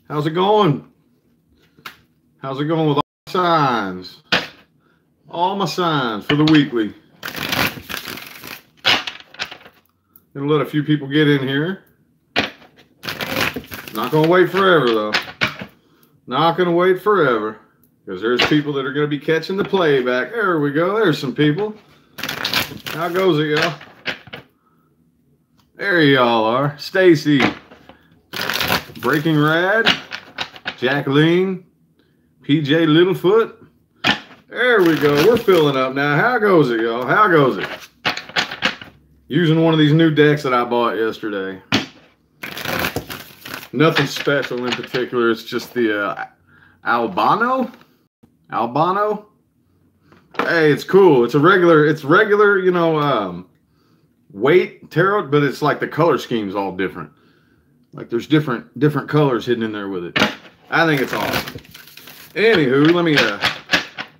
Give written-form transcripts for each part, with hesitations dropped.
How's it going? How's it going with all my signs? All my signs for the weekly. Gonna let a few people get in here. Not gonna wait forever though. Not gonna wait forever. Because there's people that are gonna be catching the playback. There we go. There's some people. How goes it, y'all? There y'all are. Stacy. Breaking Rad. Jacqueline. PJ Littlefoot. There we go. We're filling up now. How goes it, y'all? How goes it? Using one of these new decks that I bought yesterday. Nothing special in particular. It's just the Albano. Albano. Hey, it's cool. It's regular, you know, weight tarot, but it's like the color scheme's all different. Like there's different colors hidden in there with it. I think it's awesome. Anywho, let me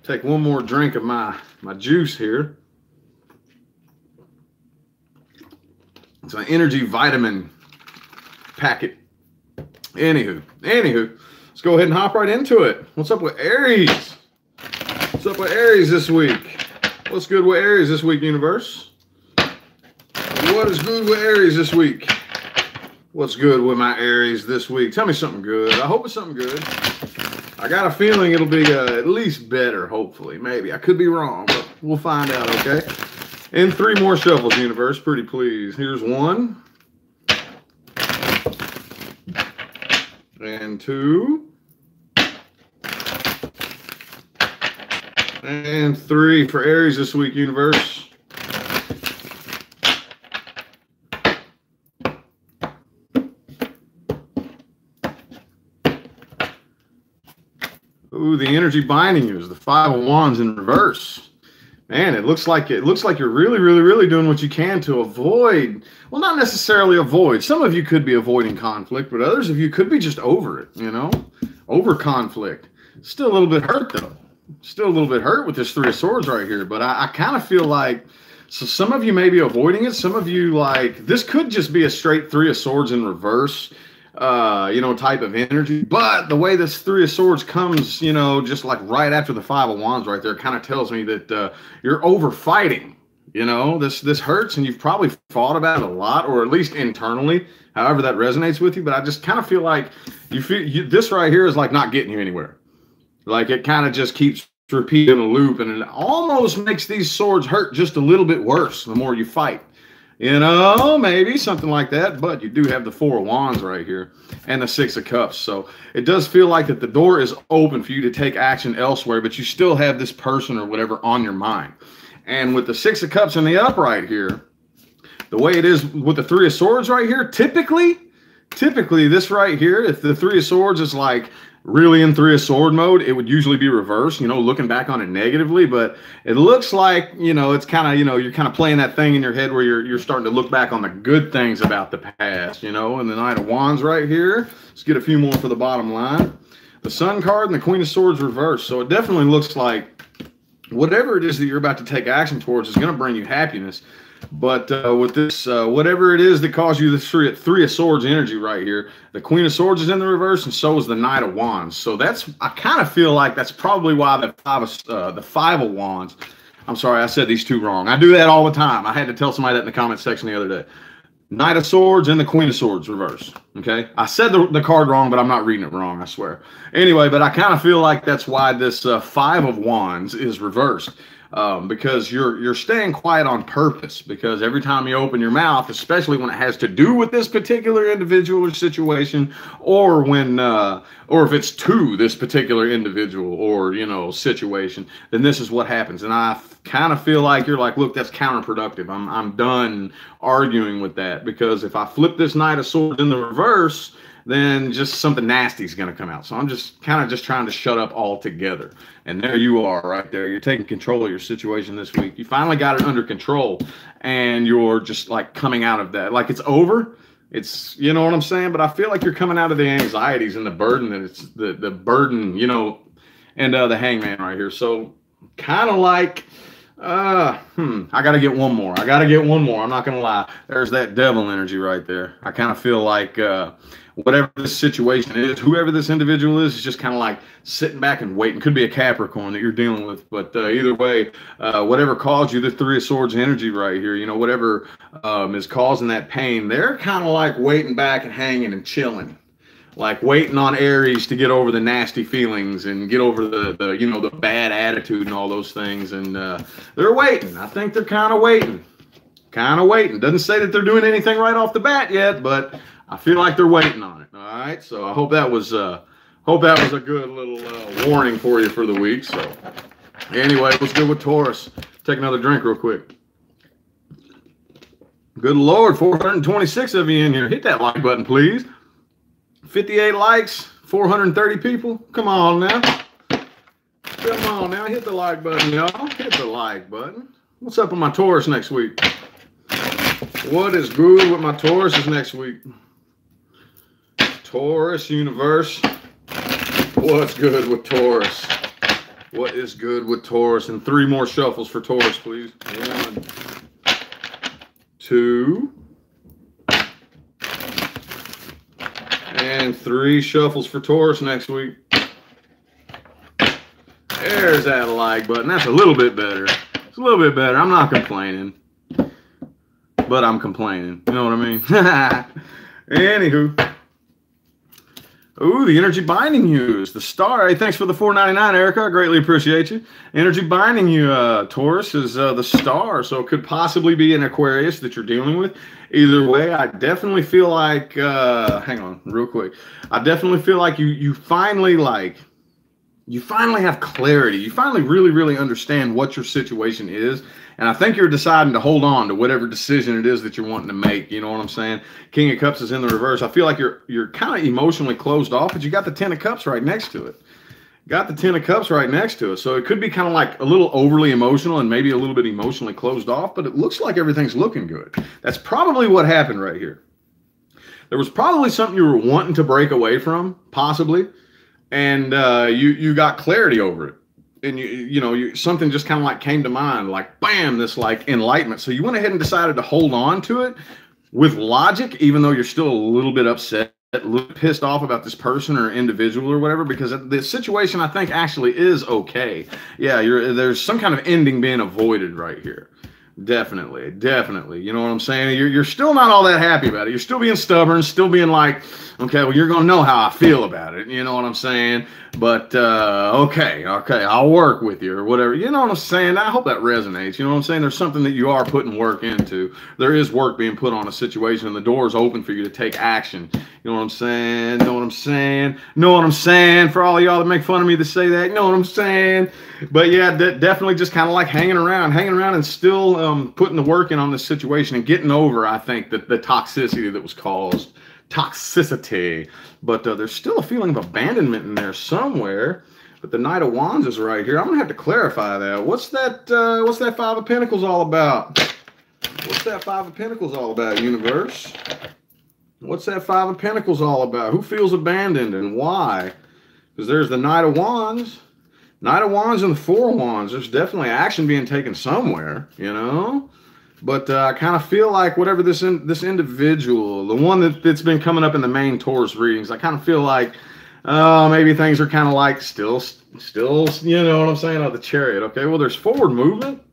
take one more drink of my juice here. It's an energy vitamin packet. Anywho, let's go ahead and hop right into it. What's up with Aries? What's up with Aries this week? What's good with Aries this week, universe? What is good with Aries this week? What's good with my Aries this week? Tell me something good. I hope it's something good. I got a feeling it'll be at least better, hopefully. Maybe. I could be wrong, but we'll find out, okay? And 3 more shuffles, universe. Pretty please. Here's 1. And 2. And 3 for Aries this week, universe. Ooh, the energy binding you is the 5 of Wands in reverse. Man, it looks like you're really doing what you can to avoid, well, not necessarily avoid. Some of you could be avoiding conflict, but others of you could be just over it, you know, over conflict. Still a little bit hurt though. Still a little bit hurt with this 3 of Swords right here, but I kind of feel like, so some of you may be avoiding it. Some of you, like, this could just be a straight 3 of Swords in reverse, you know, type of energy. But the way this 3 of Swords comes, you know, just like right after the 5 of Wands right there, kind of tells me that you're over fighting. You know, this hurts, and you've probably thought about it a lot, or at least internally, however that resonates with you. But I just kind of feel like this right here is like not getting you anywhere. Like it kind of just keeps repeating a loop, and it almost makes these swords hurt just a little bit worse the more you fight. You know, maybe something like that. But you do have the 4 of Wands right here and the 6 of Cups. So it does feel like that the door is open for you to take action elsewhere, but you still have this person or whatever on your mind. And with the 6 of Cups in the upright here, the way it is with the 3 of Swords right here, typically this right here, if the 3 of Swords is like really in 3 of Sword mode, it would usually be reversed, you know, looking back on it negatively. But it looks like, you know, it's kind of, you know, you're kind of playing that thing in your head where you're starting to look back on the good things about the past, you know. And the Knight of Wands right here, let's get a few more for the bottom line. The Sun card and the Queen of Swords reversed. So it definitely looks like whatever it is that you're about to take action towards is going to bring you happiness. But with this, whatever it is that caused you this 3 of Swords energy right here, the Queen of Swords is in the reverse, and so is the Knight of Wands. So that's, I kind of feel like that's probably why the 5 of Wands. I'm sorry, I said these 2 wrong. I do that all the time. I had to tell somebody that in the comment section the other day. Knight of Swords and the Queen of Swords reverse. Okay, I said the card wrong, but I'm not reading it wrong, I swear. Anyway, but I kind of feel like that's why this 5 of Wands is reversed. Because you're staying quiet on purpose, because every time you open your mouth, especially when it has to do with this particular individual or situation, or when or if it's to this particular individual or, you know, situation, then this is what happens. And I kind of feel like you're like, look, that's counterproductive. I'm done arguing with that, because if I flip this Knight of Swords in the reverse, then just something nasty is going to come out. So I'm just kind of just trying to shut up altogether. And there you are right there. You're taking control of your situation this week. You finally got it under control, and you're just like coming out of that. Like it's over. It's, you know what I'm saying? But I feel like you're coming out of the anxieties and the burden, and it's the burden, you know, and the Hangman right here. So kind of like I gotta get one more. I gotta get one more. I'm not gonna lie. There's that devil energy right there. I kind of feel like whatever this situation is, whoever this individual is just kind of like sitting back and waiting. Could be a Capricorn that you're dealing with, but either way, whatever caused you the Three of Swords energy right here, you know, whatever is causing that pain, they're kind of like waiting back and hanging and chilling. Like waiting on Aries to get over the nasty feelings and get over the you know, the bad attitude and all those things. And they're waiting. I think they're kind of waiting. Kind of waiting. Doesn't say that they're doing anything right off the bat yet, but I feel like they're waiting on it. All right. So I hope that was a good little warning for you for the week. So anyway, let's go with Taurus. Take another drink real quick. Good Lord, 426 of you in here. Hit that like button, please. 58 likes, 430 people. Come on now. Come on now. Hit the like button, y'all. Hit the like button. What's up with my Taurus next week? What is good with my Tauruses next week? Taurus universe. What's good with Taurus? What is good with Taurus? And 3 more shuffles for Taurus, please. 1, 2. And 3 shuffles for Taurus next week. There's that like button. That's a little bit better. It's a little bit better. I'm not complaining. But I'm complaining. You know what I mean? Anywho. Ooh, the energy binding you is the star. Hey, thanks for the $4.99, Erica. I greatly appreciate you. Energy binding you, Taurus, is the star. So it could possibly be an Aquarius that you're dealing with. Either way, I definitely feel like, hang on real quick. I definitely feel like you finally have clarity. You finally really understand what your situation is. And I think you're deciding to hold on to whatever decision it is that you're wanting to make. You know what I'm saying? King of Cups is in the reverse. I feel like you're kind of emotionally closed off, but you got the 10 of Cups right next to it. Got the 10 of Cups right next to it. So it could be kind of like a little overly emotional and maybe a little bit emotionally closed off, but it looks like everything's looking good. That's probably what happened right here. There was probably something you were wanting to break away from, possibly, and you got clarity over it. And you know, something just kind of like came to mind, like bam, this like enlightenment. So you went ahead and decided to hold on to it with logic, even though you're still a little bit upset, a little pissed off about this person or individual or whatever, because the situation I think actually is okay. Yeah, there's some kind of ending being avoided right here. Definitely. You know what I'm saying? You're still not all that happy about it. You're still being stubborn, still being like, okay, well, you're going to know how I feel about it. You know what I'm saying? But, okay, I'll work with you or whatever. You know what I'm saying? I hope that resonates. You know what I'm saying? There's something that you are putting work into. There is work being put on a situation, and the door is open for you to take action. You know what I'm saying? Know what I'm saying? Know what I'm saying? For all of y'all that make fun of me to say that, you know what I'm saying? But yeah, definitely just kind of like hanging around and still putting the work in on this situation and getting over, I think, the toxicity that was caused. Toxicity. But there's still a feeling of abandonment in there somewhere. But the Knight of Wands is right here. I'm going to have to clarify that. What's that 5 of Pentacles all about? What's that 5 of Pentacles all about, universe? What's that 5 of Pentacles all about? Who feels abandoned and why? Because there's the Knight of Wands. Knight of Wands and the 4 of Wands. There's definitely action being taken somewhere, you know? But I kind of feel like whatever this individual, the one that's been coming up in the main Taurus readings, I kind of feel like maybe things are kind of like still, you know what I'm saying? Oh, the Chariot. Okay, well, there's forward movement.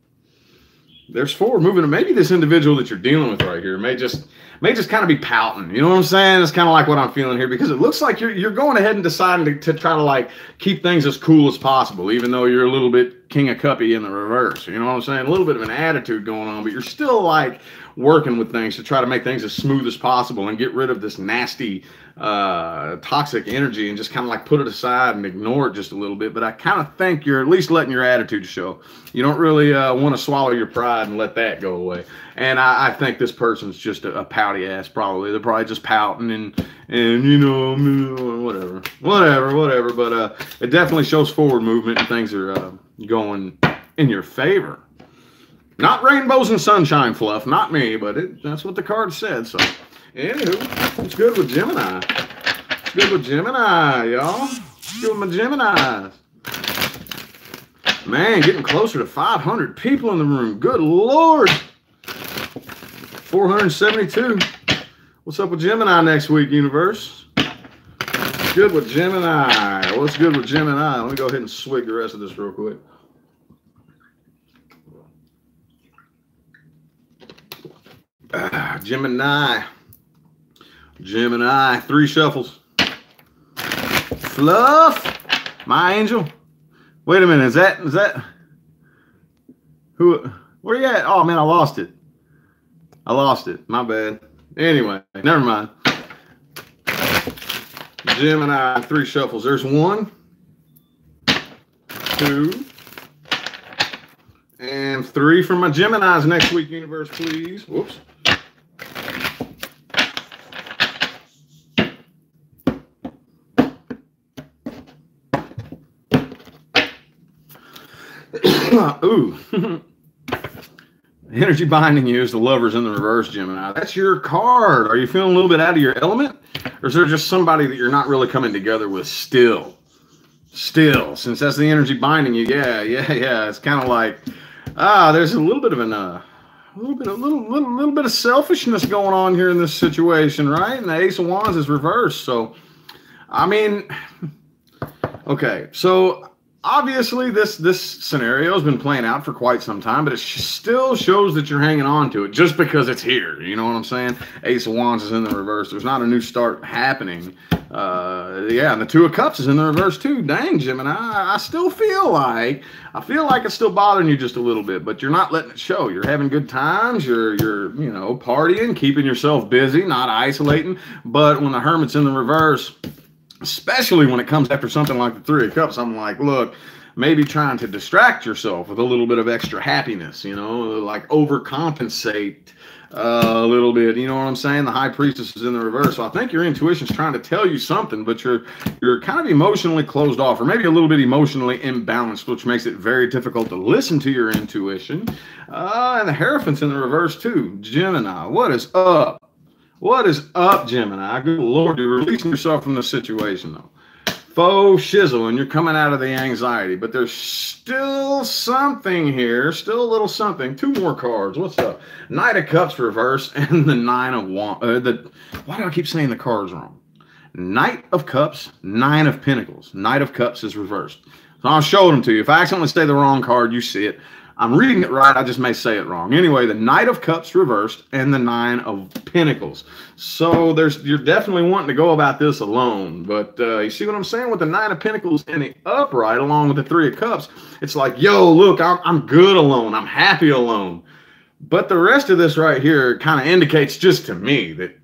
There's forward movement. And maybe this individual that you're dealing with right here may just kind of be pouting. You know what I'm saying? It's kind of like what I'm feeling here, because it looks like you're going ahead and deciding to try to like keep things as cool as possible, even though you're a little bit King of Cuppy in the reverse. You know what I'm saying? A little bit of an attitude going on, but you're still like working with things to try to make things as smooth as possible and get rid of this nasty toxic energy and just kind of like put it aside and ignore it just a little bit. But I kind of think you're at least letting your attitude show. You don't really want to swallow your pride and let that go away. And I think this person's just a pouty ass, probably. They're probably just pouting and you know, whatever. But it definitely shows forward movement and things are going in your favor. Not rainbows and sunshine fluff, not me, but that's what the card said. So, anywho, it's good with Gemini. It's good with Gemini, y'all. It's good with my Geminis. Man, getting closer to 500 people in the room. Good Lord. 472. What's up with Gemini next week, universe? What's good with Gemini? What's good with Gemini? Let me go ahead and swig the rest of this real quick. Gemini. Gemini. 3 shuffles. Fluff. My angel. Wait a minute. Is that who? Where you at? Oh man, I lost it. My bad. Anyway, never mind. Gemini, 3 shuffles. There's 1, 2, and 3 for my Geminis next week, universe, please. Whoops. Ooh. Energy binding you is the Lovers in the reverse, Gemini. That's your card. Are you feeling a little bit out of your element? Or is there just somebody that you're not really coming together with still? Still, since that's the energy binding you, yeah. It's kind of like, there's a little bit of a little bit of selfishness going on here in this situation, right? And the Ace of Wands is reversed. So, I mean, okay, so obviously this scenario has been playing out for quite some time, but it still shows that you're hanging on to it just because it's here. You know what I'm saying? Ace of Wands is in the reverse. There's not a new start happening. Yeah, and the 2 of Cups is in the reverse too. Dang, Gemini, I feel like it's still bothering you just a little bit, but you're not letting it show. You're having good times. You're partying, keeping yourself busy, not isolating. But when the Hermit's in the reverse, especially when it comes after something like the 3 of Cups, I'm like, look, maybe trying to distract yourself with a little bit of extra happiness, like overcompensate a little bit. You know what I'm saying? The High Priestess is in the reverse. So I think your intuition's trying to tell you something, but you're kind of emotionally closed off, or maybe a little bit emotionally imbalanced, which makes it very difficult to listen to your intuition. And the Hierophant's in the reverse too. Gemini, what is up? What is up, Gemini? Good Lord, you're releasing yourself from this situation, though. Faux shizzle, and you're coming out of the anxiety. But there's still something here. Still a little something. 2 more cards. What's up? Knight of Cups reverse and the 9 of Wands. Why do I keep saying the cards wrong? Knight of Cups, 9 of Pentacles. Knight of Cups is reversed. So I'll show them to you. If I accidentally say the wrong card, you see it. I'm reading it right. I just may say it wrong. Anyway, the Knight of Cups reversed and the 9 of Pentacles. So you're definitely wanting to go about this alone. But you see what I'm saying? With the 9 of Pentacles in the upright along with the 3 of Cups, it's like, yo, look, I'm good alone. I'm happy alone. But the rest of this right here kind of indicates just to me that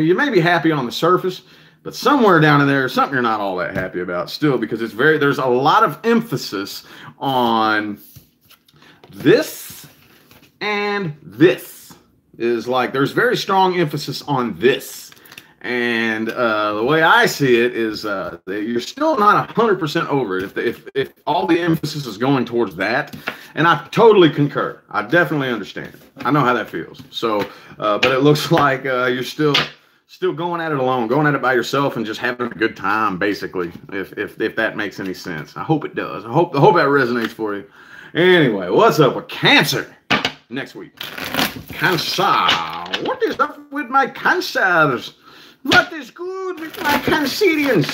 you may be happy on the surface, but somewhere down in there, something you're not all that happy about still, because there's a lot of emphasis on this, and this is like, there's very strong emphasis on this. And the way I see it is that you're still not 100% over it. If all the emphasis is going towards that, and I totally concur. I definitely understand. I know how that feels. So, but it looks like you're still going at it alone, going at it by yourself, and just having a good time, basically. If that makes any sense, I hope it does. I hope that resonates for you. Anyway, what's up with Cancer next week? Cancer, what is up with my Cancers? What is good with my Cancerians?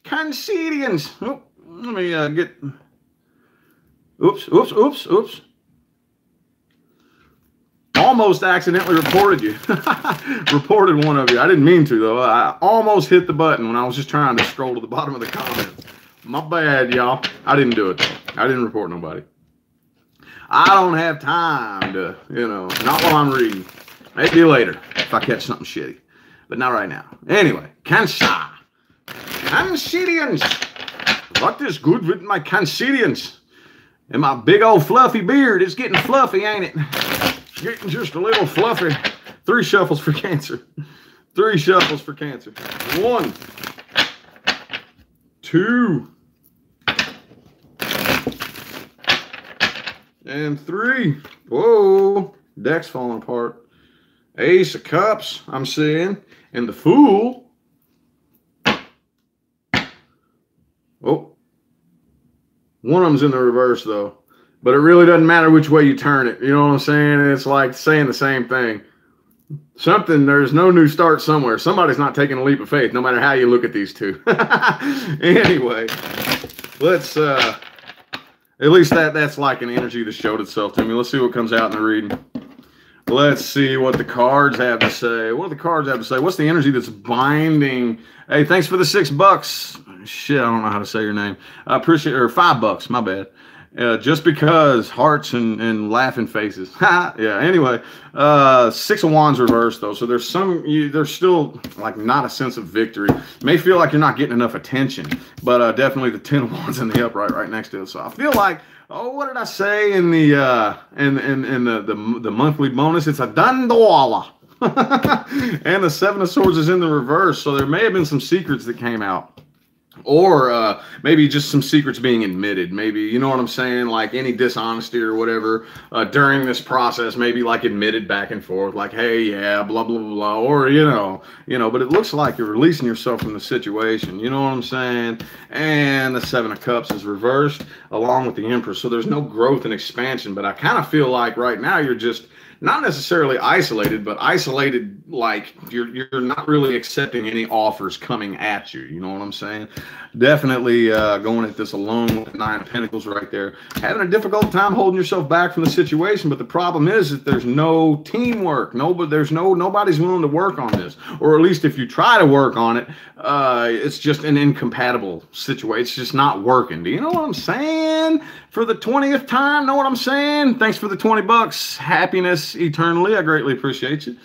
Cancerians. Oh, let me get. Oops. Almost accidentally reported you. Reported one of you. I didn't mean to, though. I almost hit the button when I was just trying to scroll to the bottom of the comments. My bad, y'all. I didn't do it, though. I didn't report nobody. I don't have time to, not while I'm reading. Maybe later if I catch something shitty. But not right now. Anyway, Cancer. Cancerians. What is good with my Cancerians? And my big old fluffy beard. It's getting fluffy, ain't it? Getting just a little fluffy. 3 shuffles for Cancer. 3 shuffles for Cancer. 1, 2, and 3. Whoa. Deck's falling apart. Ace of Cups, I'm seeing. And the Fool. Oh. One of them's in the reverse, though. But it really doesn't matter which way you turn it. You know what I'm saying? It's like saying the same thing. There's no new start somewhere. Somebody's not taking a leap of faith, no matter how you look at these two. Anyway, let's, at least that's like an energy that showed itself to me. Let's see what comes out in the reading. Let's see what the cards have to say. What do the cards have to say? What's the energy that's binding? Hey, thanks for the $6. Shit, I don't know how to say your name. I appreciate, or $5, my bad. Just because hearts and laughing faces. Yeah, anyway, 6 of Wands reversed, though. So there's still like not a sense of victory. May feel like you're not getting enough attention, but definitely the 10 of Wands in the upright right next to it. So I feel like, oh, what did I say in the the monthly bonus? It's a Dandawala. And the 7 of Swords is in the reverse. So there may have been some secrets that came out. Or maybe just some secrets being admitted. Maybe, you know what I'm saying? Like any dishonesty or whatever during this process, maybe like admitted back and forth. Like, hey, yeah, blah, blah, blah, blah. Or, you know, but it looks like you're releasing yourself from the situation. You know what I'm saying? And the 7 of Cups is reversed along with the Empress. So there's no growth and expansion. But I kind of feel like right now you're just not necessarily isolated, but isolated like you're not really accepting any offers coming at you. You know what I'm saying? Definitely going at this alone with the 9 of Pentacles right there. Having a difficult time holding yourself back from the situation, but the problem is that there's no teamwork. Nobody's willing to work on this. Or at least if you try to work on it, it's just an incompatible situation. It's just not working. Do you know what I'm saying? For the 20th time, know what I'm saying? Thanks for the $20. Happiness eternally. I greatly appreciate you.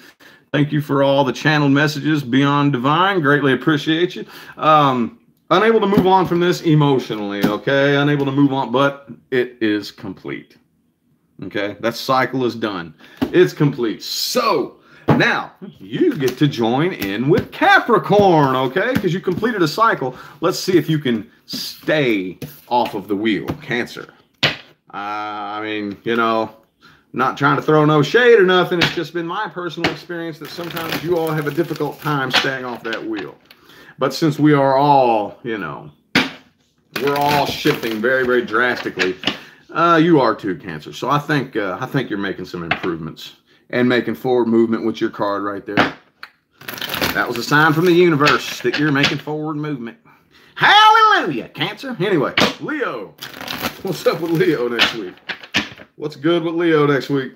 Thank you for all the channeled messages beyond divine. Greatly appreciate you. Unable to move on from this emotionally, okay? Unable to move on, but it is complete. Okay? That cycle is done. It's complete. So, now, you get to join in with Capricorn, okay? Because you completed a cycle. Let's see if you can stay off of the wheel. Cancer. I mean, you know, not trying to throw no shade or nothing. It's just been my personal experience that sometimes you all have a difficult time staying off that wheel. But since we are all, you know, we're all shifting very, very drastically, you are too, Cancer. So I think you're making some improvements and making forward movement with your card right there. That was a sign from the universe that you're making forward movement. Hallelujah, Cancer. Anyway, Leo. What's up with Leo next week? What's good with Leo next week?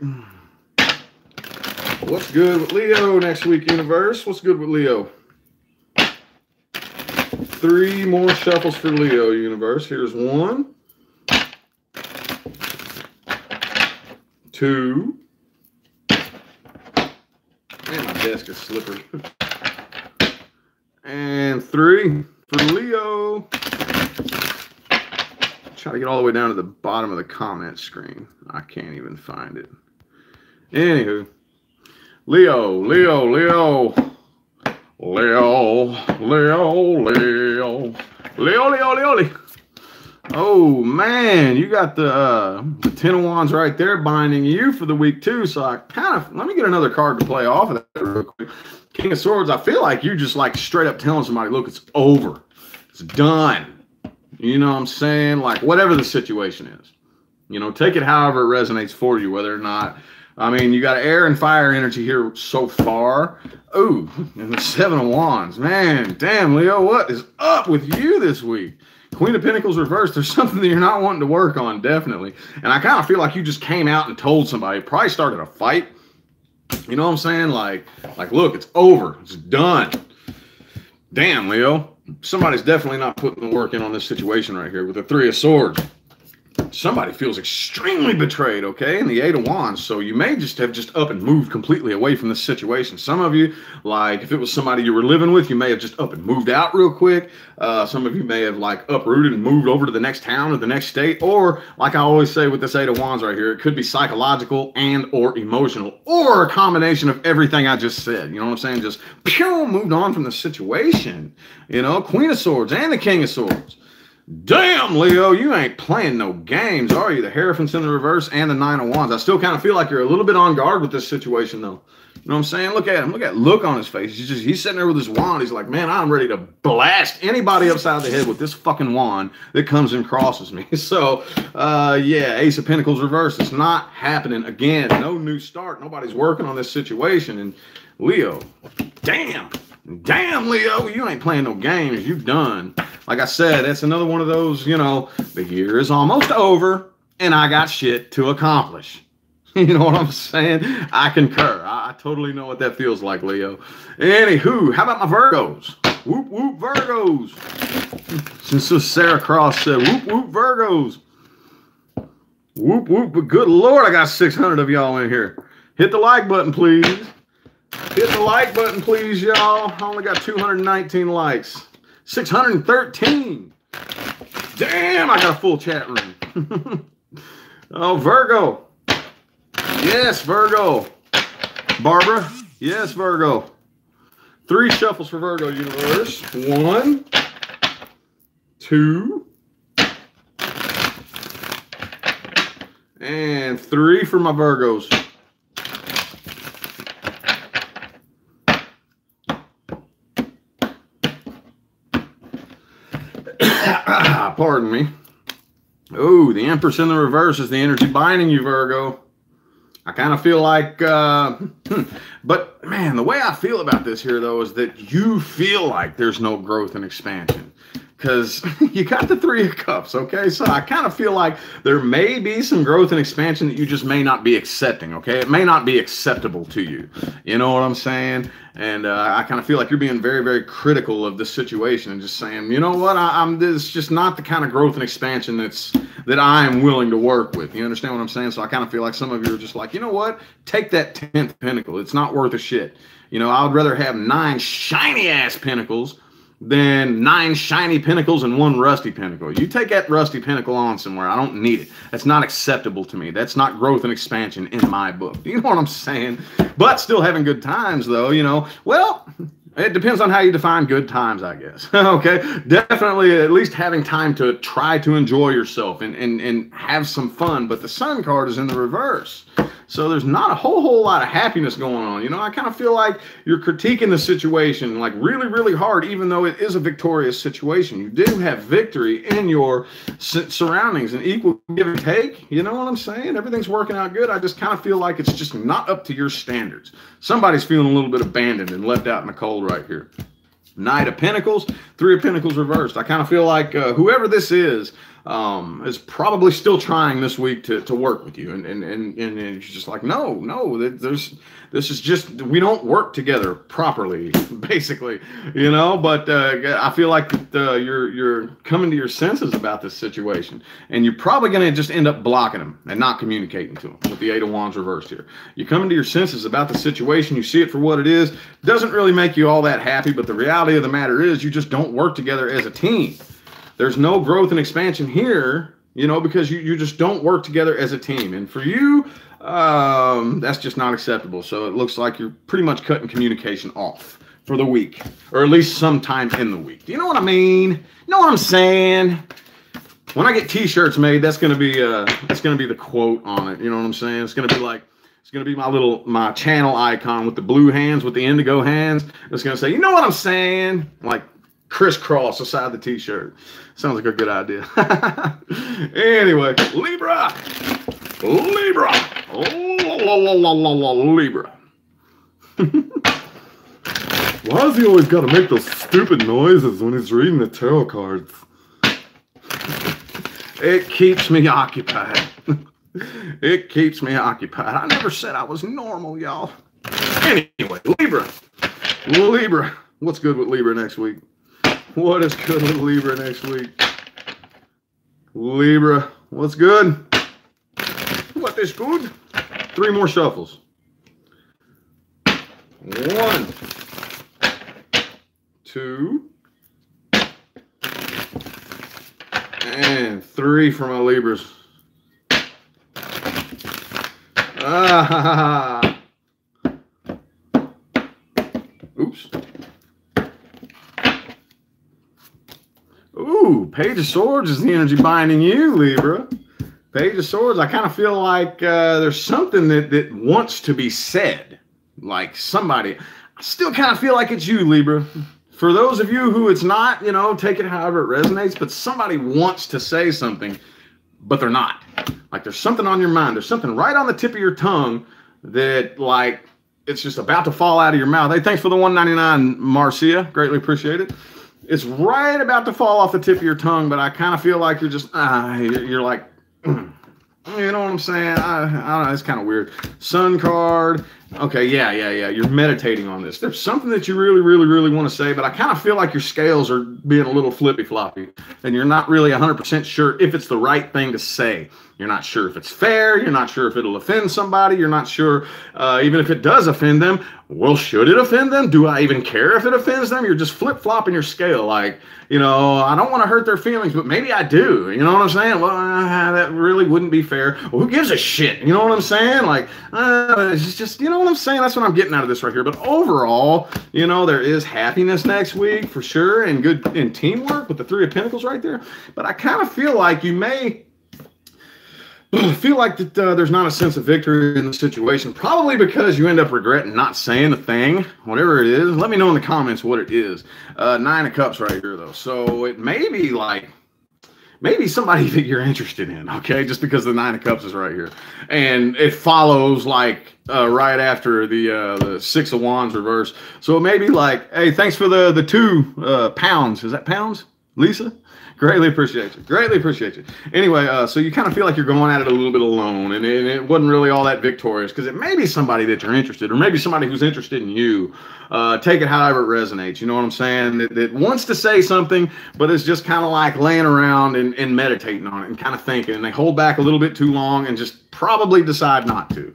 What's good with Leo next week, universe? What's good with Leo? 3 more shuffles for Leo, universe. Here's 1, 2, and my desk is slippery. And 3 for Leo. Try to get all the way down to the bottom of the comment screen. I can't even find it. Anywho, Leo, Leo, Leo. Leo, Leo, Leo. Leo, Leo, Leo. Oh, man, you got the 10 of Wands right there binding you for the week, too. So I kind of, let me get another card to play off of that real quick. King of Swords, I feel like you just like straight up telling somebody, look, it's over. It's done. You know what I'm saying? Like, whatever the situation is. You know, take it however it resonates for you, whether or not, I mean, you got air and fire energy here so far. Ooh, and the 7 of Wands. Man, damn, Leo, what is up with you this week? Queen of Pentacles reversed. There's something that you're not wanting to work on, definitely. And I kind of feel like you just came out and told somebody. Probably started a fight. You know what I'm saying? Like, look, it's over. It's done. Damn, Leo. Somebody's definitely not putting the work in on this situation right here with the 3 of Swords. Somebody feels extremely betrayed, okay? And the 8 of Wands. So you may just have up and moved completely away from this situation. Some of you, like if it was somebody you were living with, you may have just up and moved out real quick. Some of you may have like uprooted and moved over to the next town or the next state. Or like I always say with this 8 of Wands right here, it could be psychological and or emotional or a combination of everything I just said. You know what I'm saying? Just pew, moved on from the situation. You know, Queen of Swords and the King of Swords. Damn, Leo, you ain't playing no games, are you? The Hierophant's in the reverse and the 9 of Wands. I still kind of feel like you're a little bit on guard with this situation, though. You know what I'm saying? Look at him. Look at look on his face. He's sitting there with his wand. He's like, man, I'm ready to blast anybody upside the head with this fucking wand that comes and crosses me. So, yeah, Ace of Pentacles reversed. It's not happening again. No new start. Nobody's working on this situation. And Leo, damn, Leo, you ain't playing no games. You've done. Like I said, that's another one of those, you know, the year is almost over and I got shit to accomplish. You know what I'm saying? I concur. I totally know what that feels like, Leo. Anywho, how about my Virgos? Whoop, whoop, Virgos. Since Sarah Cross said, whoop, whoop, Virgos. Whoop, whoop, but good Lord, I got 600 of y'all in here. Hit the like button, please. Hit the like button, please, y'all. I only got 219 likes. 613. Damn, I got a full chat room. Oh, Virgo. Yes, Virgo. Barbara. Yes, Virgo. 3 shuffles for Virgo universe. 1, 2, and 3 for my Virgos. Pardon me. Oh, the Empress in the reverse is the energy binding you, Virgo. I kind of feel like, but man, the way I feel about this here, though, is that you feel like there's no growth and expansion because you got the 3 of Cups, okay? So I kind of feel like there may be some growth and expansion that you just may not be accepting, okay? It may not be acceptable to you. You know what I'm saying? And I kind of feel like you're being very, very critical of this situation and just saying, you know what, this is just not the kind of growth and expansion that I'm willing to work with. You understand what I'm saying? So I kind of feel like some of you are just like, you know what, take that 10th pentacle. It's not worth a shit. You know, I would rather have 9 shiny ass pentacles than 9 shiny pentacles and 1 rusty pentacle. You take that rusty pentacle on somewhere. I don't need it. That's not acceptable to me. That's not growth and expansion in my book. You know what I'm saying? But still having good times, though, you know. Well, it depends on how you define good times, I guess. Okay? Definitely at least having time to try to enjoy yourself and have some fun. But the Sun card is in the reverse. So there's not a whole lot of happiness going on. You know, I kind of feel like you're critiquing the situation like really, really hard, even though it is a victorious situation. You do have victory in your surroundings and equal give and take. You know what I'm saying? Everything's working out good. I just kind of feel like it's just not up to your standards. Somebody's feeling a little bit abandoned and left out in the cold right here. Knight of Pentacles, 3 of Pentacles reversed. I kind of feel like whoever this is probably still trying this week to work with you, and it's just like, no, this is just, we don't work together properly, basically, you know. But I feel like you're coming to your senses about this situation, and you're probably going to just end up blocking them and not communicating to them with the 8 of Wands reversed here. You're coming to your senses about the situation. You see it for what it is. Doesn't really make you all that happy, but the reality of the matter is you just don't work together as a team. There's no growth and expansion here, you know, because you just don't work together as a team. And for you, that's just not acceptable. So it looks like you're pretty much cutting communication off for the week, or at least sometime in the week. Do you know what I mean? You know what I'm saying? When I get T-shirts made, that's gonna be the quote on it. You know what I'm saying? It's gonna be like, it's gonna be my channel icon with the blue hands, with the indigo hands. It's gonna say, you know what I'm saying? Like crisscross aside the T-shirt. Sounds like a good idea. Anyway, Libra. Libra. Libra. Why does he always got to make those stupid noises when he's reading the tarot cards? It keeps me occupied. It keeps me occupied. I never said I was normal, y'all. Anyway, Libra. Libra. What's good with Libra next week? What is good with Libra next week? Libra, what's good? What is good? 3 more shuffles. 1, 2, and 3 for my Libras. Oops. Ooh, Page of Swords is the energy binding you, Libra. Page of Swords, I kind of feel like there's something that wants to be said. Like somebody, I still kind of feel like it's you, Libra. For those of you who it's not, you know, take it however it resonates, but somebody wants to say something, but they're not. Like there's something on your mind. There's something right on the tip of your tongue that like it's just about to fall out of your mouth. Hey, thanks for the 199, Marcia. Greatly appreciate it. It's right about to fall off the tip of your tongue, but I kind of feel like you're just, you're like, you know what I'm saying? I don't know. It's kind of weird. Sun card. Okay, yeah. You're meditating on this. There's something that you really want to say, but I kind of feel like your scales are being a little flippy-floppy, and you're not really 100% sure if it's the right thing to say. You're not sure if it's fair. You're not sure if it'll offend somebody. You're not sure even if it does offend them. Well, should it offend them? Do I even care if it offends them? You're just flip-flopping your scale. Like, you know, I don't want to hurt their feelings, but maybe I do. You know what I'm saying? Well, that really wouldn't be fair. Well, who gives a shit? You know what I'm saying? Like, it's just, you know what I'm saying? That's what I'm getting out of this right here. But overall, you know, there is happiness next week for sure, and good in teamwork with the Three of Pentacles right there. But I kind of feel like you may feel like that there's not a sense of victory in the situation, probably because you end up regretting not saying the thing, whatever it is. Let me know in the comments what it is. 9 of Cups right here, though. So it may be like, maybe somebody that you're interested in, okay? Just because the 9 of Cups is right here. And it follows like right after the 6 of Wands reverse. So it may be like, hey, thanks for the 2 pounds. Is that pounds, Lisa? Greatly appreciate you. Greatly appreciate you. Anyway, so you kind of feel like you're going at it a little bit alone, and it wasn't really all that victorious, because it may be somebody that you're interested, or maybe somebody who's interested in you. Take it however it resonates. You know what I'm saying? That wants to say something, but is just kind of like laying around and meditating on it and kind of thinking, and they hold back a little bit too long and just probably decide not to.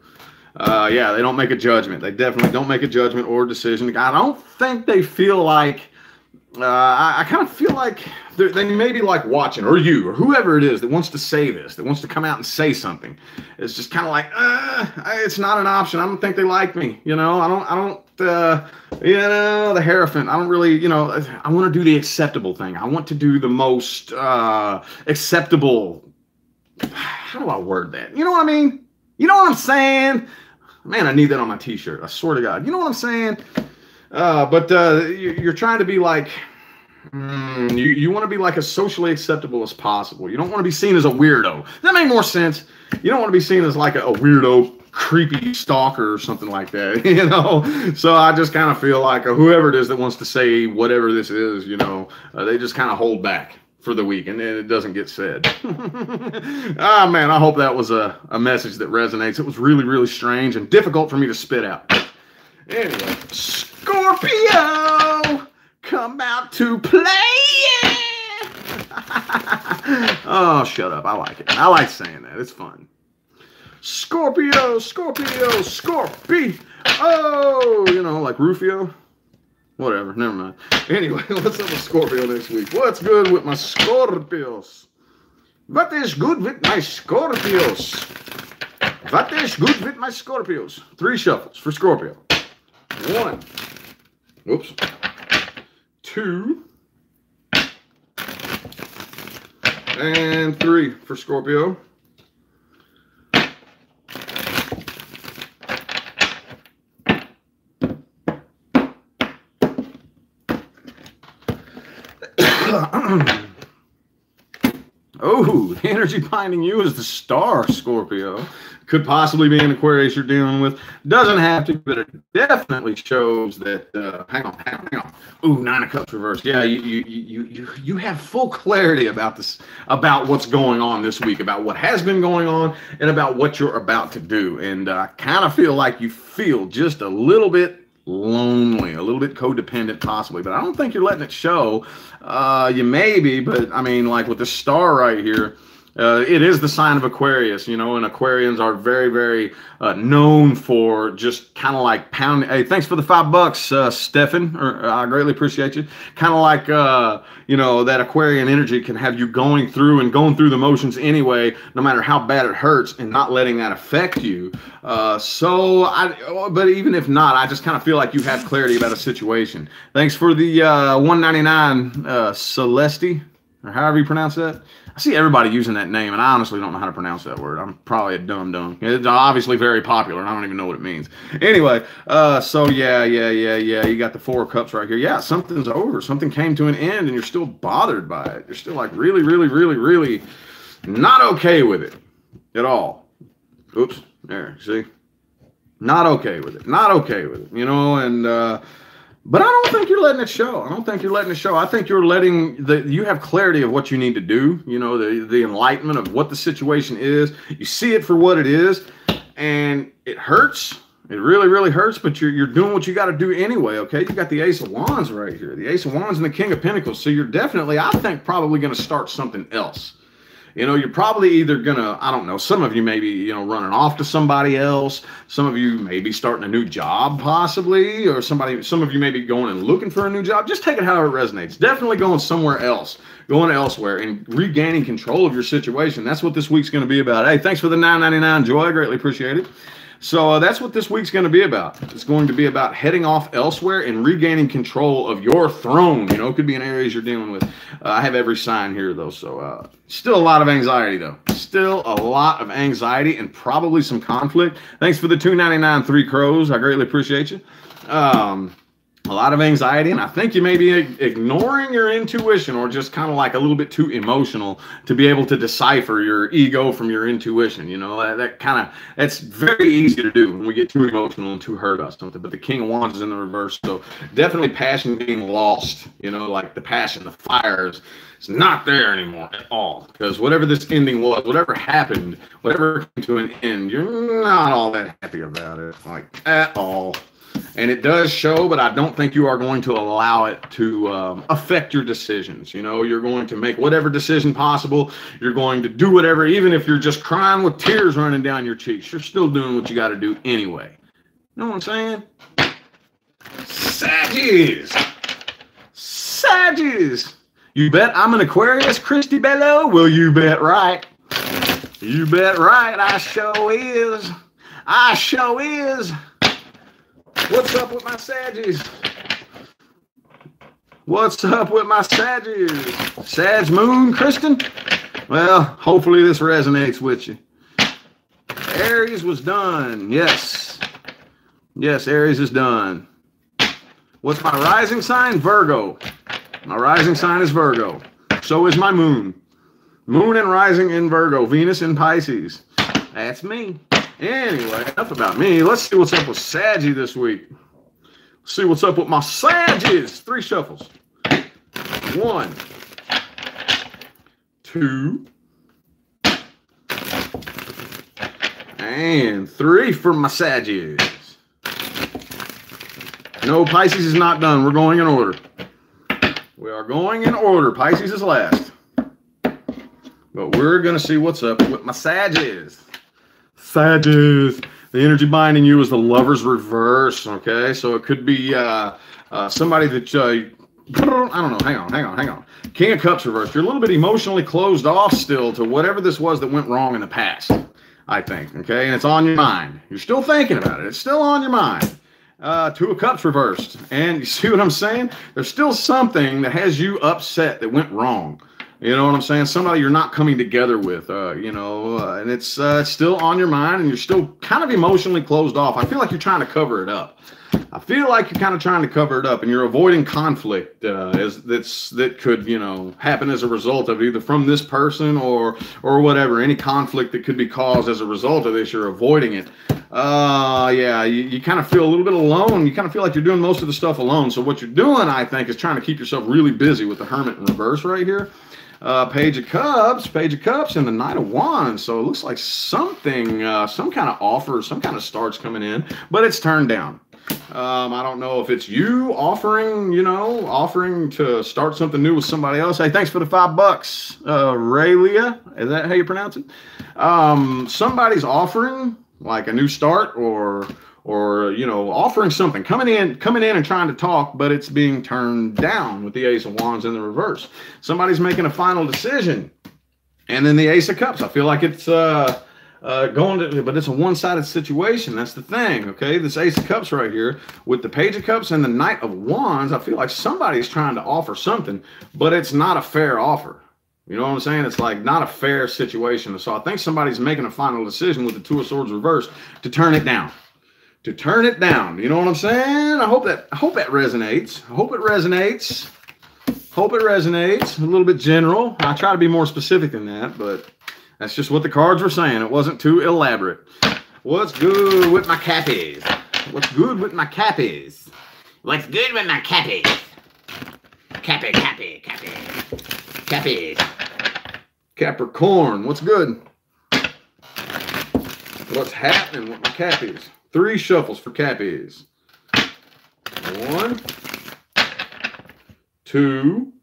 Yeah, they don't make a judgment. They definitely don't make a judgment or decision. I don't think they feel like, I kind of feel like they may be like watching, or you, or whoever it is that wants to say this, that wants to come out and say something. It's just kind of like, it's not an option. I don't think they like me. You know, I don't, you know, the Hierophant. I don't really, you know, I want to do the acceptable thing. I want to do the most acceptable. How do I word that? You know what I mean? You know what I'm saying? Man, I need that on my t-shirt. I swear to God. You know what I'm saying? But you're trying to be like, you want to be like as socially acceptable as possible. You don't want to be seen as a weirdo. That makes more sense. You don't want to be seen as like a weirdo, creepy stalker or something like that, you know? So I just kind of feel like whoever it is that wants to say whatever this is, you know, they just kind of hold back for the week, and then it doesn't get said. Ah, man, I hope that was a message that resonates. It was really strange and difficult for me to spit out. Anyway, Scorpio, come out to play. Oh, shut up. I like it. I like saying that. It's fun. Scorpio, Scorpio. Oh, you know, like Rufio. Whatever. Never mind. Anyway, what's up with Scorpio next week? What's good with my Scorpios? What is good with my Scorpios? What is good with my Scorpios? 3 shuffles for Scorpio. 1, whoops, 2, and 3 for Scorpio. Oh, the energy binding you is the star, Scorpio. Could possibly be an Aquarius you're dealing with. Doesn't have to, but it definitely shows that. Hang on. Ooh, 9 of Cups reverse. Yeah, you have full clarity about this, about what's going on this week, about what has been going on, and about what you're about to do. And I kind of feel like you feel just a little bit lonely, a little bit codependent possibly, but I don't think you're letting it show. You may be, but I mean, like with the star right here, it is the sign of Aquarius, you know, and Aquarians are very known for just kind of like pounding. Hey, thanks for the $5, Stefan. I greatly appreciate you. Kind of like, you know, that Aquarian energy can have you going through the motions anyway, no matter how bad it hurts, and not letting that affect you. But even if not, I just kind of feel like you have clarity about a situation. Thanks for the 199, Celeste. or however you pronounce that. I see everybody using that name, and I honestly don't know how to pronounce that word. I'm probably a dumb. It's obviously very popular, and I don't even know what it means. Anyway, so yeah. You got the Four of Cups right here. Yeah, something's over. Something came to an end, and you're still bothered by it. You're still like really not okay with it at all. Oops, there, see? Not okay with it. Not okay with it, you know, and but I don't think you're letting it show. I don't think you're letting it show. I think you're letting you have clarity of what you need to do, you know, the enlightenment of what the situation is. You see it for what it is, and it hurts. It really hurts, but you're doing what you got to do anyway, okay? You got the Ace of Wands right here. The Ace of Wands and the King of Pentacles. So you're definitely, I think, probably going to start something else. You know, you're probably either going to, I don't know, some of you may be, you know, running off to somebody else. Some of you may be starting a new job possibly, or some of you may be going and looking for a new job. Just take it however it resonates. Definitely going somewhere else, going elsewhere and regaining control of your situation. That's what this week's going to be about. Hey, thanks for the $9.99, Joy. I greatly appreciate it. So that's what this week's going to be about. It's going to be about heading off elsewhere and regaining control of your throne. You know, it could be an Aries you're dealing with. I have every sign here, though. So still a lot of anxiety, though. Still a lot of anxiety and probably some conflict. Thanks for the $2.99, 3 crows. I greatly appreciate you. A lot of anxiety, and I think you may be ignoring your intuition or just kind of like a little bit too emotional to be able to decipher your ego from your intuition. You know, that's very easy to do when we get too emotional and too hurt about something. But the King of Wands is in the reverse, so definitely passion being lost. You know, like the passion, the fire is not there anymore at all, because whatever this ending was, whatever happened, whatever came to an end, you're not all that happy about it, like at all. And it does show, but I don't think you are going to allow it to affect your decisions. You know, you're going to make whatever decision possible. You're going to do whatever, even if you're just crying with tears running down your cheeks. You're still doing what you got to do anyway. You know what I'm saying? Saggies. You bet I'm an Aquarius, Christy Bello? Well, you bet right. You bet right. I sure is. What's up with my Saggies? What's up with my Saggies? Sag Moon, Kristen? Well, hopefully this resonates with you. Aries was done. Yes. Yes, Aries is done. What's my rising sign? Virgo. My rising sign is Virgo. So is my moon. Moon and rising in Virgo. Venus in Pisces. That's me. Anyway, enough about me. Let's see what's up with Saggy this week. Let's see what's up with my Saggies. 3 shuffles. 1, 2, and 3 for my Saggies. No, Pisces is not done. We're going in order. We are going in order. Pisces is last. But we're going to see what's up with my Saggies. Saggies. The energy binding you is the Lover's reverse, okay? So it could be somebody that, I don't know, hang on. King of Cups reverse. You're a little bit emotionally closed off still to whatever this was that went wrong in the past, I think, okay? And it's on your mind. You're still thinking about it. It's still on your mind. 2 of Cups reversed. And you see what I'm saying? There's still something that has you upset that went wrong. You know what I'm saying? Somebody you're not coming together with, and it's still on your mind, and you're still kind of emotionally closed off. I feel like you're trying to cover it up. And you're avoiding conflict that could, happen as a result of either from this person or whatever. Any conflict that could be caused as a result of this, you're avoiding it. You kind of feel a little bit alone. You kind of feel like you're doing most of the stuff alone. So what you're doing, I think, is trying to keep yourself really busy with the Hermit in reverse right here. Page of Cups, and the Knight of Wands. So it looks like something, some kind of offer, some kind of start's coming in, but it's turned down. I don't know if it's you offering to start something new with somebody else. Hey, thanks for the $5. Raylia, is that how you pronounce it? Somebody's offering like a new start or offering something, coming in and trying to talk, but it's being turned down with the Ace of Wands in the reverse. Somebody's making a final decision. And then the Ace of Cups. I feel like it's but it's a one-sided situation. That's the thing, okay? This Ace of Cups right here with the Page of Cups and the Knight of Wands, I feel like somebody's trying to offer something, but it's not a fair offer. You know what I'm saying? It's like not a fair situation. So I think somebody's making a final decision with the Two of Swords reversed to turn it down. To turn it down. You know what I'm saying? I hope that resonates. I hope it resonates. Hope it resonates. A little bit general. I try to be more specific than that, but that's just what the cards were saying. It wasn't too elaborate. What's good with my cappies? What's good with my cappies? What's good with my cappies? Cappy. Cappy. Capricorn, what's good? What's happening with my cappies? 3 shuffles for cappies. 1, 2.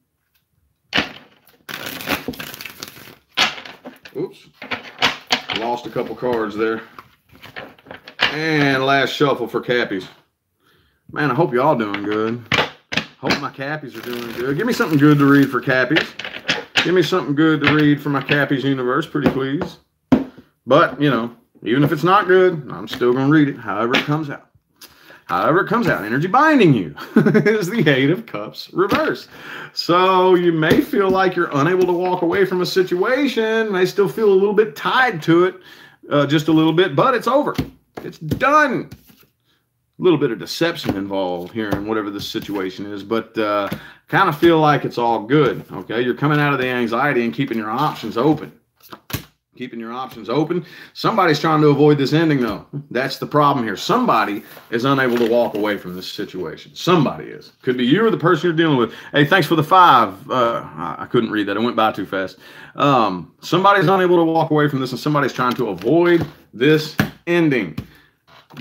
Oops. Lost a couple cards there. And last shuffle for cappies. Man, I hope y'all doing good. Hope my cappies are doing good. Give me something good to read for cappies. Give me something good to read for my cappies universe, pretty please. But, you know, even if it's not good, I'm still going to read it however it comes out. However it comes out. Energy binding you is the 8 of Cups reversed. So you may feel like you're unable to walk away from a situation. May still feel a little bit tied to it, just a little bit, but it's over. It's done. A little bit of deception involved here in whatever this situation is, but kind of feel like it's all good. Okay, you're coming out of the anxiety and keeping your options open. Keeping your options open. Somebody's trying to avoid this ending, though. That's the problem here. Somebody is unable to walk away from this situation. Somebody is. Could be you or the person you're dealing with. Hey, thanks for the 5. I couldn't read that. It went by too fast. Somebody's unable to walk away from this, and somebody's trying to avoid this ending.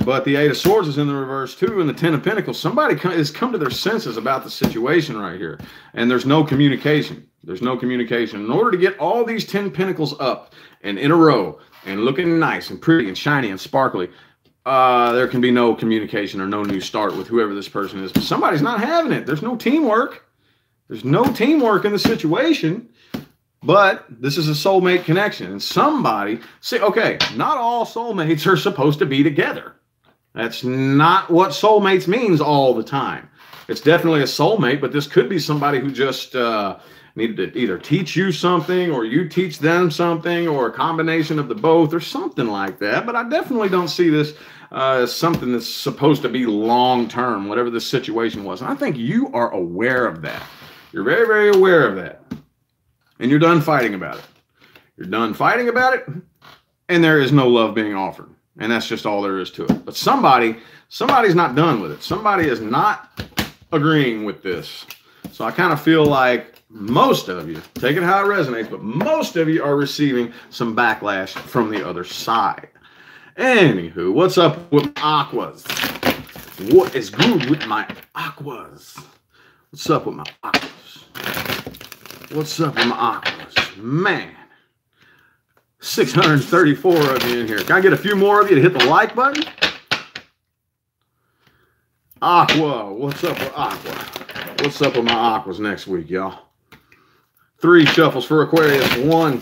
But the 8 of Swords is in the reverse too, and the 10 of Pentacles. Somebody has come to their senses about the situation right here, and there's no communication. There's no communication. In order to get all these 10 Pentacles up and in a row and looking nice and pretty and shiny and sparkly, there can be no communication or no new start with whoever this person is. But somebody's not having it. There's no teamwork. There's no teamwork in the situation. But this is a soulmate connection. And somebody, say, okay, not all soulmates are supposed to be together. That's not what soulmates means all the time. It's definitely a soulmate, but this could be somebody who just needed to either teach you something or you teach them something or a combination of the both or something like that. But I definitely don't see this as something that's supposed to be long-term, whatever the situation was. And I think you are aware of that. You're very, very aware of that. And you're done fighting about it. You're done fighting about it, and there is no love being offered. And that's just all there is to it. But somebody's not done with it. Somebody is not agreeing with this. So I kind of feel like most of you, take it how it resonates, but most of you are receiving some backlash from the other side. Anywho, what's up with Aquas? What is good with my Aquas? What's up with my Aquas? What's up with my Aquas? Man. 634 of you in here. Can I get a few more of you to hit the like button? Aqua. What's up with Aqua? What's up with my Aquas next week, y'all? 3 shuffles for Aquarius. 1,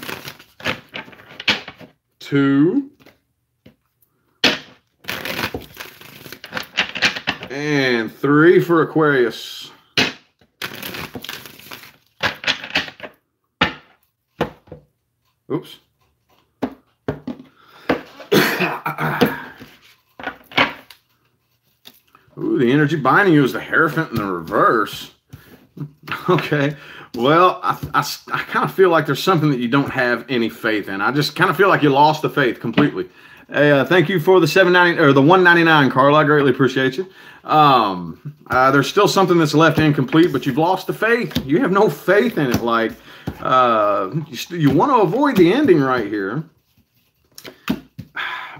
2, and 3 for Aquarius. Oops. Ooh, the energy binding you is the Hierophant in the reverse. Okay. Well, I kind of feel like there's something that you don't have any faith in. I just kind of feel like you lost the faith completely. Hey, thank you for the $7.90 or the $1.99, Carla. I greatly appreciate you. There's still something that's left incomplete, but you've lost the faith. You have no faith in it. Like you want to avoid the ending right here,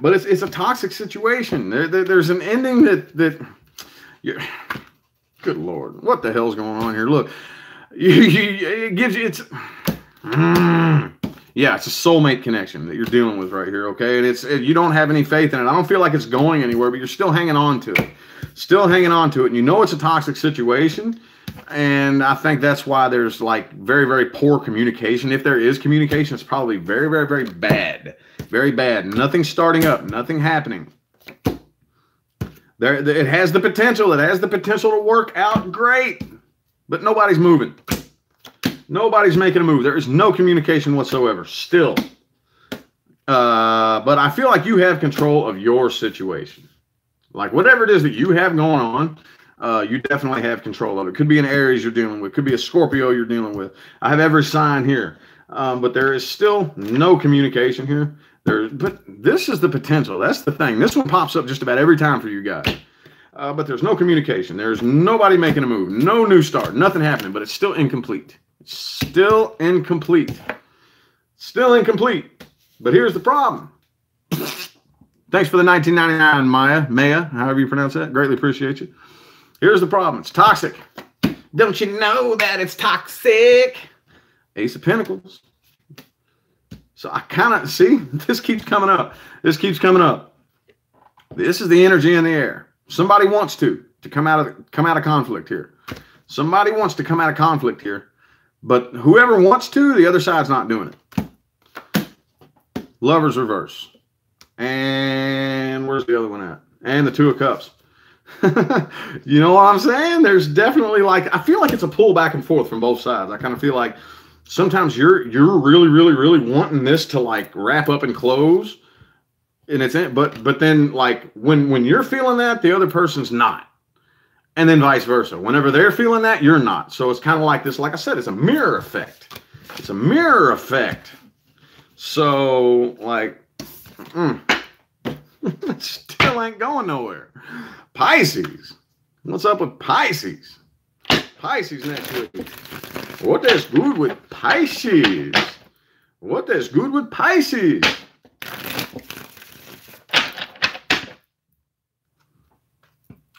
but it's a toxic situation. There's an ending that you're. Good Lord, what the hell's going on here? Look, it gives you yeah, it's a soulmate connection that you're dealing with right here, okay? And you don't have any faith in it. I don't feel like it's going anywhere, but you're still hanging on to it. Still hanging on to it, and you know it's a toxic situation, and I think that's why there's like very, very poor communication. If there is communication, it's probably very, very, very bad. Very bad. Nothing starting up, nothing happening. It has the potential. It has the potential to work out great, but nobody's moving. Nobody's making a move. There is no communication whatsoever still. But I feel like you have control of your situation. Like whatever it is that you have going on, you definitely have control of it. Could be an Aries you're dealing with. Could be a Scorpio you're dealing with. I have every sign here. But there is still no communication here. But this is the potential. That's the thing. This one pops up just about every time for you guys. But there's no communication. There's nobody making a move. No new start. Nothing happening. But it's still incomplete. It's still incomplete. Still incomplete. But here's the problem. Thanks for the 1999, Maya, however you pronounce that. Greatly appreciate you. Here's the problem. It's toxic. Don't you know that it's toxic? Ace of Pentacles. So I kind of, see, this keeps coming up. This keeps coming up. This is the energy in the air. Somebody wants to come out of conflict here. Somebody wants to come out of conflict here. But whoever wants to, the other side's not doing it. Lovers reverse. And where's the other one at? And the Two of Cups. You know what I'm saying? There's definitely like, I feel like it's a pull back and forth from both sides. I kind of feel like sometimes you're really wanting this to like wrap up and close. And it's but then like when you're feeling that, the other person's not. And then vice versa. Whenever they're feeling that, you're not. So it's kind of like this, like I said, it's a mirror effect. It's a mirror effect. So like it still ain't going nowhere. Pisces. What's up with Pisces? Pisces next week. What is good with Pisces? What is good with Pisces?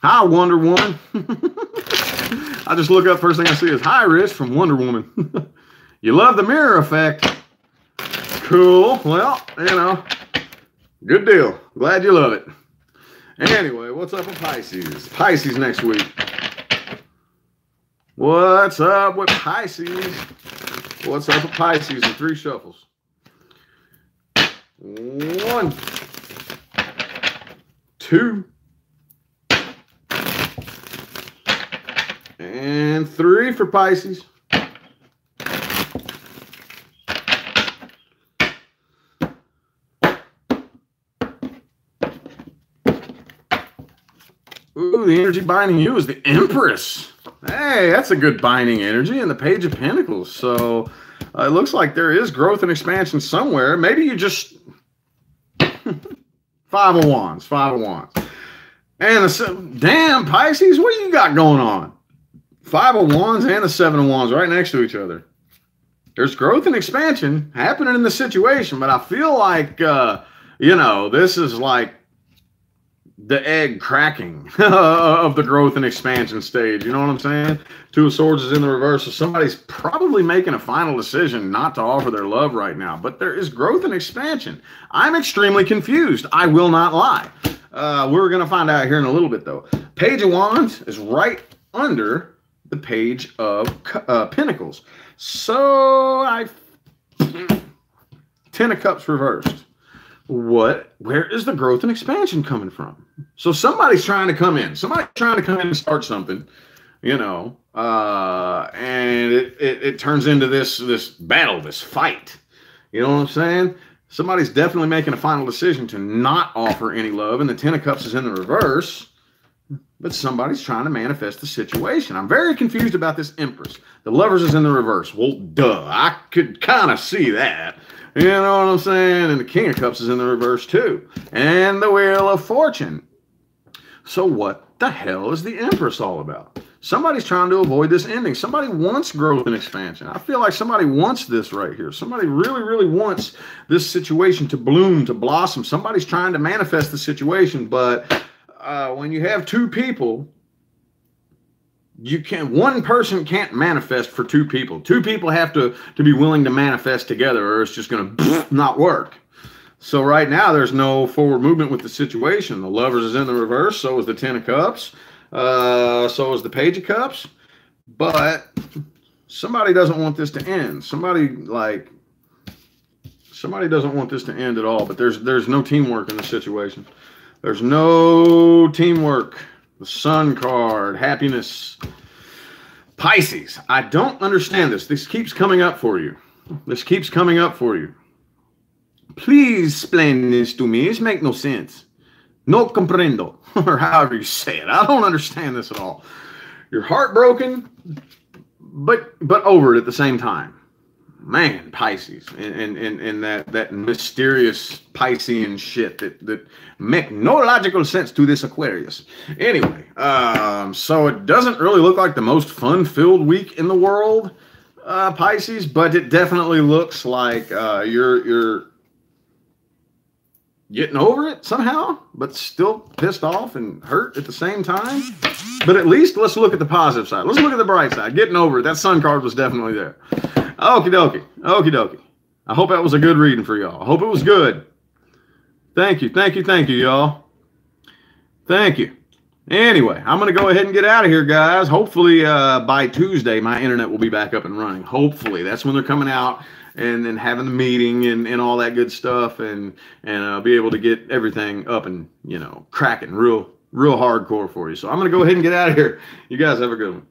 Hi, Wonder Woman. I just look up, first thing I see is hi, Rich from Wonder Woman. You love the mirror effect. Cool. Well, you know, good deal. Glad you love it. Anyway, what's up with Pisces? Pisces next week. What's up with Pisces? What's up with Pisces in 3 shuffles? 1, 2, and 3 for Pisces. Ooh, the energy binding you is the Empress. Hey, that's a good binding energy, and the Page of Pentacles. So it looks like there is growth and expansion somewhere. Maybe you just 5 of Wands, 5 of Wands. And damn, Pisces, what do you got going on? 5 of Wands and the 7 of Wands right next to each other. There's growth and expansion happening in the situation, but I feel like, you know, this is like the egg cracking of the growth and expansion stage. You know what I'm saying? 2 of Swords is in the reverse. So somebody's probably making a final decision not to offer their love right now. But there is growth and expansion. I'm extremely confused. I will not lie. We're going to find out here in a little bit, though. Page of Wands is right under the Page of Pentacles. So 10 of Cups reversed. Where is the growth and expansion coming from? So somebody's trying to come in. Somebody's trying to come in and start something, you know, and it turns into this battle, this fight. You know what I'm saying? Somebody's definitely making a final decision to not offer any love, and the 10 of Cups is in the reverse, but somebody's trying to manifest the situation. I'm very confused about this Empress. The Lovers is in the reverse. Well, duh, I could kind of see that. You know what I'm saying? And the King of Cups is in the reverse too. And the Wheel of Fortune. So what the hell is the Empress all about? Somebody's trying to avoid this ending. Somebody wants growth and expansion. I feel like somebody wants this right here. Somebody really wants this situation to bloom, to blossom. Somebody's trying to manifest the situation. But when you have 2 people, one person can't manifest for 2 people. 2 people have to be willing to manifest together, or it's just going to not work. So right now, there's no forward movement with the situation. The Lovers is in the reverse. So is the 10 of Cups. So is the Page of Cups. But somebody doesn't want this to end. Somebody doesn't want this to end at all. But there's no teamwork in the situation. There's no teamwork. The Sun card, happiness. Pisces, I don't understand this. This keeps coming up for you. This keeps coming up for you. Please explain this to me. This makes no sense. No comprendo, or however you say it. I don't understand this at all. You're heartbroken, but over it at the same time. Man, Pisces, and that mysterious Piscean shit that make no logical sense to this Aquarius. Anyway, so it doesn't really look like the most fun-filled week in the world, Pisces, but it definitely looks like you're getting over it somehow, but still pissed off and hurt at the same time. But at least let's look at the positive side. Let's look at the bright side. Getting over it. That sun card was definitely there. Okie dokie. Okie dokie. I hope that was a good reading for y'all. I hope it was good. Thank you. Thank you. Thank you, y'all. Thank you. Anyway, I'm going to go ahead and get out of here, guys. Hopefully by Tuesday, my internet will be back up and running. Hopefully. That's when they're coming out and then having the meeting and all that good stuff, and be able to get everything up and, you know, cracking real hardcore for you. So I'm going to go ahead and get out of here. You guys have a good one.